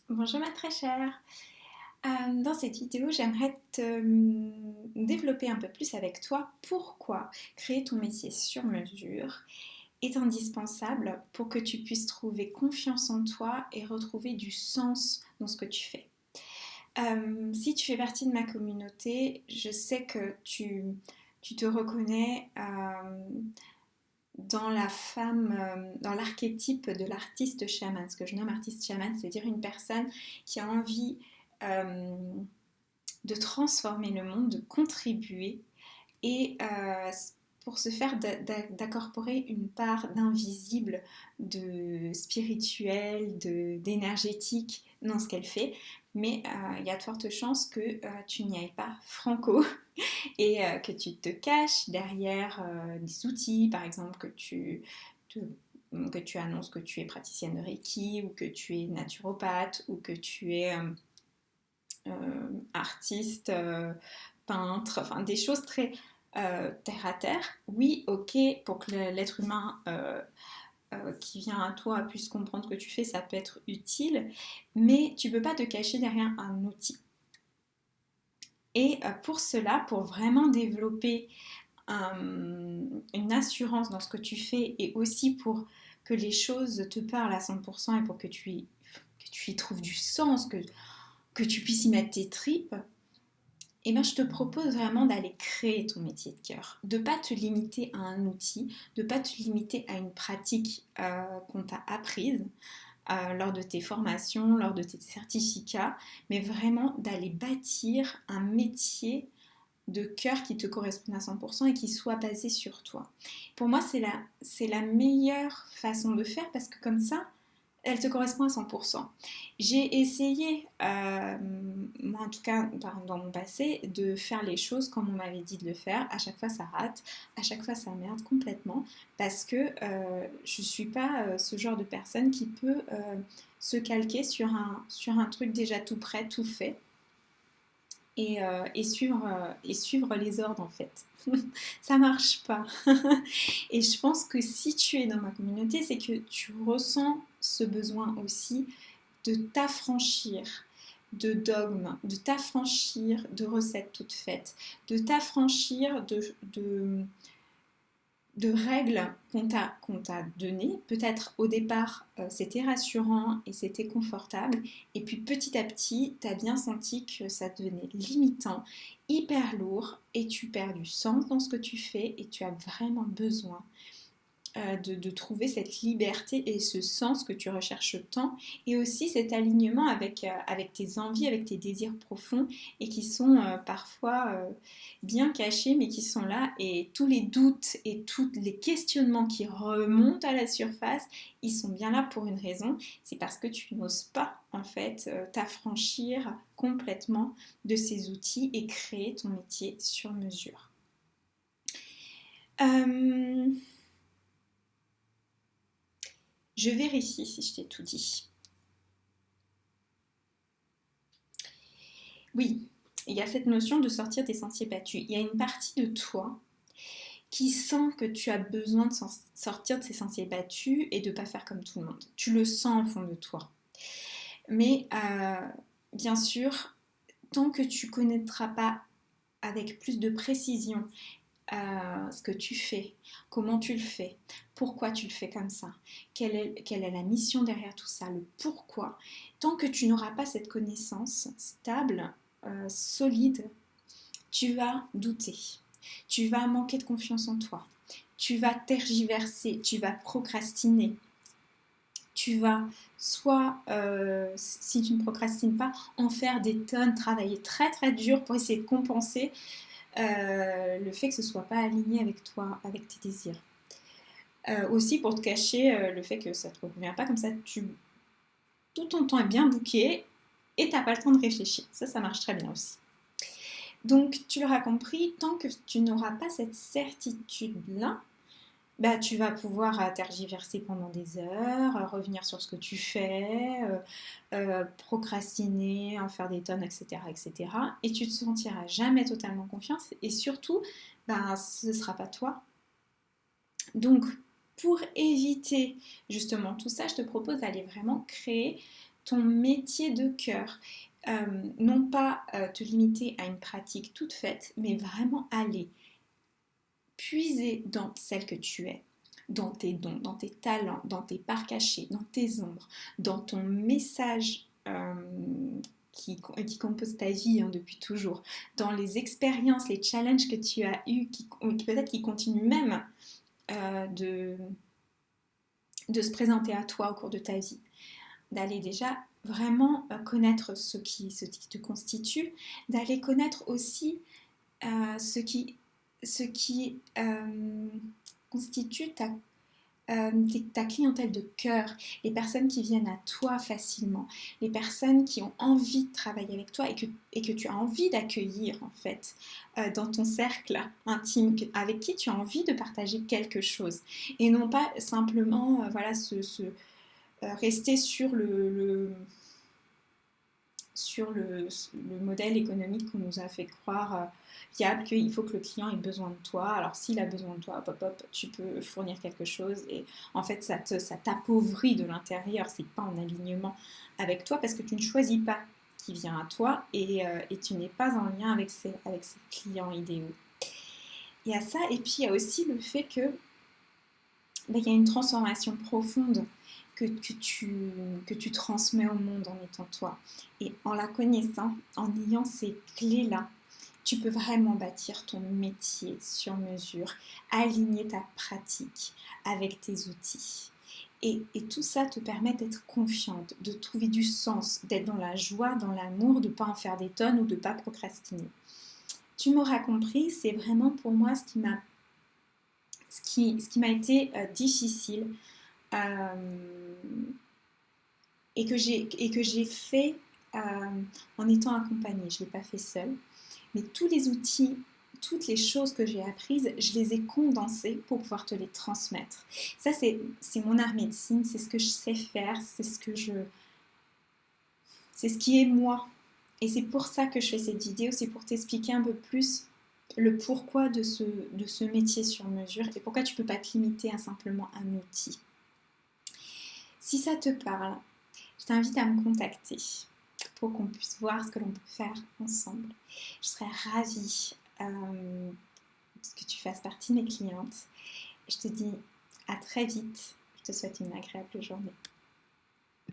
Bonjour ma très chère. Dans cette vidéo, j'aimerais te développer un peu plus avec toi pourquoi créer ton métier sur mesure est indispensable pour que tu puisses trouver confiance en toi et retrouver du sens dans ce que tu fais. Si tu fais partie de ma communauté, je sais que tu te reconnais dans la femme, dans l'archétype de l'artiste chaman. Ce que je nomme artiste chaman, c'est-à-dire une personne qui a envie euh, de transformer le monde, de contribuer et pour se faire d'accorporer une part d'invisible, de spirituel, d'énergétique dans ce qu'elle fait. Mais il y a de fortes chances que tu n'y ailles pas franco et que tu te caches derrière des outils, par exemple, que tu annonces que tu es praticienne de Reiki ou que tu es naturopathe ou que tu es artiste, peintre, enfin des choses très terre à terre. Oui, ok, pour que l'être humain qui vient à toi puisse comprendre ce que tu fais, ça peut être utile, mais tu ne peux pas te cacher derrière un outil. Et pour cela, pour vraiment développer une assurance dans ce que tu fais et aussi pour que les choses te parlent à 100% et pour que tu y trouves du sens, que tu puisses y mettre tes tripes, eh ben, je te propose vraiment d'aller créer ton métier de cœur. De ne pas te limiter à un outil, de ne pas te limiter à une pratique qu'on t'a apprise lors de tes formations, lors de tes certificats, mais vraiment d'aller bâtir un métier de cœur qui te corresponde à 100% et qui soit basé sur toi. Pour moi, c'est la meilleure façon de faire parce que comme ça, elle te correspond à 100%. J'ai essayé, moi en tout cas dans mon passé, de faire les choses comme on m'avait dit de le faire. À chaque fois ça rate, à chaque fois ça merde complètement parce que je ne suis pas ce genre de personne qui peut se calquer sur un truc déjà tout prêt, tout fait et suivre les ordres en fait. Ça marche pas. Et je pense que si tu es dans ma communauté, c'est que tu ressens ce besoin aussi de t'affranchir de dogmes, de t'affranchir de recettes toutes faites, de t'affranchir de règles qu'on t'a données. Peut-être au départ, c'était rassurant et c'était confortable. Et puis petit à petit, tu as bien senti que ça devenait limitant, hyper lourd, et tu perds du sens dans ce que tu fais et tu as vraiment besoin de trouver cette liberté et ce sens que tu recherches tant, et aussi cet alignement avec tes envies, avec tes désirs profonds, et qui sont parfois bien cachés, mais qui sont là, et tous les doutes et tous les questionnements qui remontent à la surface, ils sont bien là pour une raison, c'est parce que tu n'oses pas en fait t'affranchir complètement de ces outils et créer ton métier sur mesure. Euh, Je vérifie si je t'ai tout dit. Oui, il y a cette notion de sortir des sentiers battus. Il y a une partie de toi qui sent que tu as besoin de sortir de ces sentiers battus et de ne pas faire comme tout le monde. Tu le sens au fond de toi. Mais bien sûr, tant que tu ne connaîtras pas avec plus de précision ce que tu fais, comment tu le fais, pourquoi tu le fais comme ça, quelle est la mission derrière tout ça, le pourquoi. Tant que tu n'auras pas cette connaissance stable, solide, tu vas douter, tu vas manquer de confiance en toi, tu vas tergiverser, tu vas procrastiner. Tu vas soit, si tu ne procrastines pas, en faire des tonnes, travailler très très dur pour essayer de compenser le fait que ce soit pas aligné avec toi, avec tes désirs. Aussi pour te cacher le fait que ça te convient pas, comme ça tout ton temps est bien booké et t'as pas le temps de réfléchir. Ça marche très bien aussi. Donc tu l'auras compris, tant que tu n'auras pas cette certitude-là, bah, tu vas pouvoir tergiverser pendant des heures, revenir sur ce que tu fais, procrastiner, en faire des tonnes, etc., etc. Et tu te sentiras jamais totalement confiance. Et surtout, bah, ce ne sera pas toi. Donc, pour éviter justement tout ça, je te propose d'aller vraiment créer ton métier de cœur. Non pas te limiter à une pratique toute faite, mais vraiment aller puiser dans celle que tu es, dans tes dons, dans tes talents, dans tes parts cachées, dans tes ombres, dans ton message qui compose ta vie hein, depuis toujours, dans les expériences, les challenges que tu as eus, qui peut-être qui continuent même de se présenter à toi au cours de ta vie, d'aller déjà vraiment connaître ce qui te constitue, d'aller connaître aussi ce qui constitue ta clientèle de cœur, les personnes qui viennent à toi facilement, les personnes qui ont envie de travailler avec toi et que tu as envie d'accueillir en fait dans ton cercle intime, avec qui tu as envie de partager quelque chose et non pas simplement voilà, rester sur le modèle économique qu'on nous a fait croire viable, qu'il faut que le client ait besoin de toi. Alors s'il a besoin de toi, hop, hop, hop, tu peux fournir quelque chose et en fait ça t'appauvrit de l'intérieur, c'est pas en alignement avec toi parce que tu ne choisis pas qui vient à toi et tu n'es pas en lien avec ces clients idéaux. Il y a ça et puis il y a aussi le fait que il y a une transformation profonde que tu transmets au monde en étant toi. Et en la connaissant, en ayant ces clés-là, tu peux vraiment bâtir ton métier sur mesure, aligner ta pratique avec tes outils. Et tout ça te permet d'être confiante, de trouver du sens, d'être dans la joie, dans l'amour, de ne pas en faire des tonnes ou de ne pas procrastiner. Tu m'auras compris, c'est vraiment pour moi ce qui m'a été difficile et que j'ai fait en étant accompagnée. Je ne l'ai pas fait seule, mais tous les outils, toutes les choses que j'ai apprises, je les ai condensées pour pouvoir te les transmettre. Ça, c'est mon art médecine, c'est ce que je sais faire, c'est ce qui est moi. Et c'est pour ça que je fais cette vidéo, c'est pour t'expliquer un peu plus le pourquoi de ce métier sur mesure et pourquoi tu ne peux pas te limiter à simplement un outil. Si ça te parle, je t'invite à me contacter pour qu'on puisse voir ce que l'on peut faire ensemble. Je serais ravie que tu fasses partie de mes clientes. Je te dis à très vite. Je te souhaite une agréable journée.